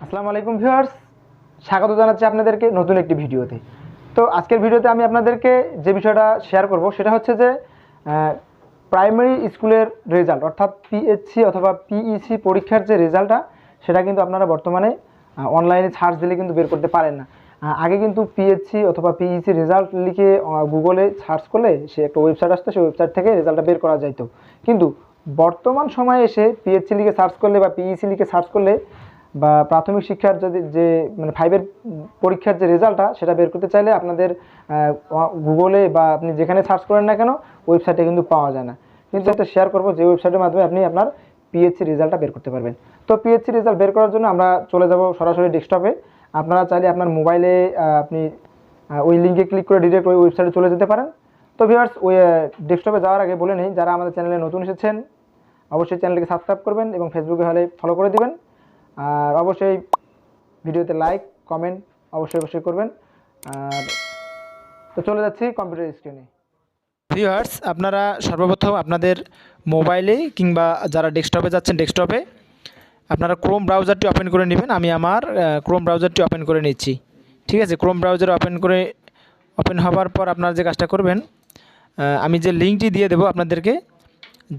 আসসালামু আলাইকুম ভিউয়ার্স, স্বাগত জানাচ্ছি আপনাদেরকে নতুন একটি ভিডিওতে। তো আজকের ভিডিওতে আমি আপনাদেরকে যে বিষয়টা শেয়ার করব সেটা হচ্ছে যে প্রাইমারি স্কুলের রেজাল্ট অর্থাৎ পিএসসি অথবা পিইসি পরীক্ষার যে রেজাল্টটা সেটা কিন্তু আপনারা বর্তমানে অনলাইনে সার্চ দিলে কিন্তু বের করতে পারেন না। আগে কিন্তু পিএসসি অথবা পিইসি রেজাল্ট লিখে গুগলে সার্চ করলে সে একটা ওয়েবসাইট আসতো, সেই ওয়েবসাইট থেকে রেজাল্টটা বের করা যাইতো। কিন্তু বর্তমান সময়ে এসে পিএসসি লিখে সার্চ করলে বা পিইসি লিখে সার্চ করলে বা প্রাথমিক শিক্ষার যদি যে মানে 5-এর পরীক্ষার যে রেজাল্টটা সেটা বের করতে চাইলে আপনাদের গুগলে বা আপনি যেখানে সার্চ করেন না কেন ওয়েবসাইটে কিন্তু পাওয়া যায় না। কিন্তু একটা শেয়ার করবো যে ওয়েবসাইটের মাধ্যমে আপনি আপনার পিএসসি রেজাল্টটা বের করতে পারবেন। তো পিএসসি রেজাল্ট বের করার জন্য আমরা চলে যাব সরাসরি ডেস্কটপে। আপনারা চাইলে আপনার মোবাইলে আপনি ওই লিঙ্কে ক্লিক করে ডিরেক্ট ওই ওয়েবসাইটে চলে যেতে পারেন। তো ভিউয়ার্স, ওই ডেস্কটপে যাওয়ার আগে বলে নিই, যারা আমাদের চ্যানেলে নতুন এসেছেন অবশ্যই চ্যানেলটিকে সাবস্ক্রাইব করবেন এবং ফেসবুকে হলে ফলো করে দিবেন। আর অবশ্যই ভিডিওতে লাইক কমেন্ট অবশ্যই করবেন। আর তো চলে যাচ্ছি কম্পিউটার স্ক্রিনে। ভিউয়ার্স, আপনারা সর্বপ্রথম আপনাদের মোবাইলে কিংবা যারা ডেস্কটপে যাচ্ছেন ডেস্কটপে আপনারা ক্রোম ব্রাউজারটি ওপেন করে নেবেন। আমি আমার ক্রোম ব্রাউজারটি ওপেন করে নিচ্ছি। ঠিক আছে, ক্রোম ব্রাউজার ওপেন হওয়ার পর আপনারা যে কাজটা করবেন, আমি যে লিঙ্কটি দিয়ে দেবো আপনাদেরকে,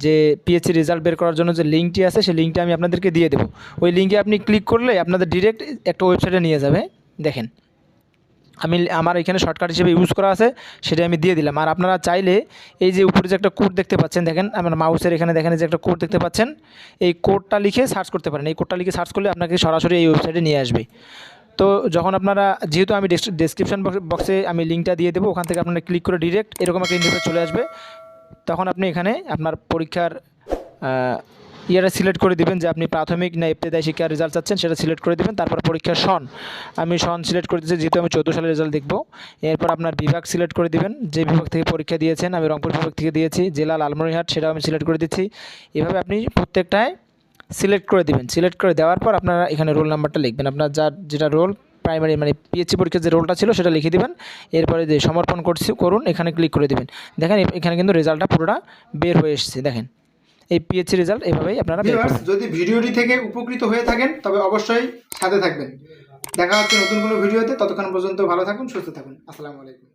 যে পিএসসি রেজাল্ট বের করার জন্য যে লিঙ্কটি আছে সেই লিঙ্কটি আমি আপনাদেরকে দিয়ে দেবো। ওই লিঙ্কে আপনি ক্লিক করলে আপনাদের ডিরেক্ট একটা ওয়েবসাইটে নিয়ে যাবে। দেখেন, আমার এখানে শর্টকাট হিসেবে ইউজ করা আছে, সেটা আমি দিয়ে দিলাম। আর আপনারা চাইলে এই যে উপরে যে একটা কোড দেখতে পাচ্ছেন, দেখেন আমার মাউসের এখানে দেখেন যে একটা কোড দেখতে পাচ্ছেন, এই কোডটা লিখে সার্চ করতে পারেন। এই কোডটা লিখে সার্চ করলে আপনাকে সরাসরি এই ওয়েবসাইটে নিয়ে আসবে। তো যখন আপনারা, যেহেতু আমি ডেসক্রিপশন বক্সে আমি লিঙ্কটা দিয়ে দেবো, ওখান থেকে আপনারা ক্লিক করে ডিরেক্ট এরকম একটা ইন্টারফেস চলে আসবে। তখন আপনি এখানে আপনার পরীক্ষার ইয়েটা সিলেক্ট করে দিবেন যে আপনি প্রাথমিক না ইবতেদায়ী শিক্ষার রেজাল্ট চাচ্ছেন, সেটা সিলেক্ট করে দেবেন। তারপর পরীক্ষার সন, আমি সন সিলেক্ট করে দিচ্ছি যেহেতু আমি 14 সালের রেজাল্ট দেখব। এরপর আপনার বিভাগ সিলেক্ট করে দিবেন, যে বিভাগ থেকে পরীক্ষা দিয়েছেন। আমি রংপুর বিভাগ থেকে দিয়েছি, জেলা লালমনিরহাট, সেটাও আমি সিলেক্ট করে দিচ্ছি। এভাবে আপনি প্রত্যেকটায় সিলেক্ট করে দিবেন। সিলেক্ট করে দেওয়ার পর আপনারা এখানে রোল নাম্বারটা লিখবেন, আপনার যেটা রোল প্রাইমারি মানে পিএসসি পরীক্ষার যে রোলটা ছিল সেটা লিখে দেবেন। এরপরে যে সমর্পণ করুন এখানে ক্লিক করে দেবেন। দেখেন এখানে কিন্তু রেজাল্টটা পুরোটা বের হয়ে এসেছে। দেখেন এই পিএসসি রেজাল্ট এভাবেই আপনারা বের করবেন। যদি ভিডিওটি থেকে উপকৃত হয়ে থাকেন তবে অবশ্যই সাথে থাকবেন। দেখা হচ্ছে নতুন কোনো ভিডিওতে। ততক্ষণ পর্যন্ত ভালো থাকুন, সুস্থ থাকুন। আসসালামু আলাইকুম।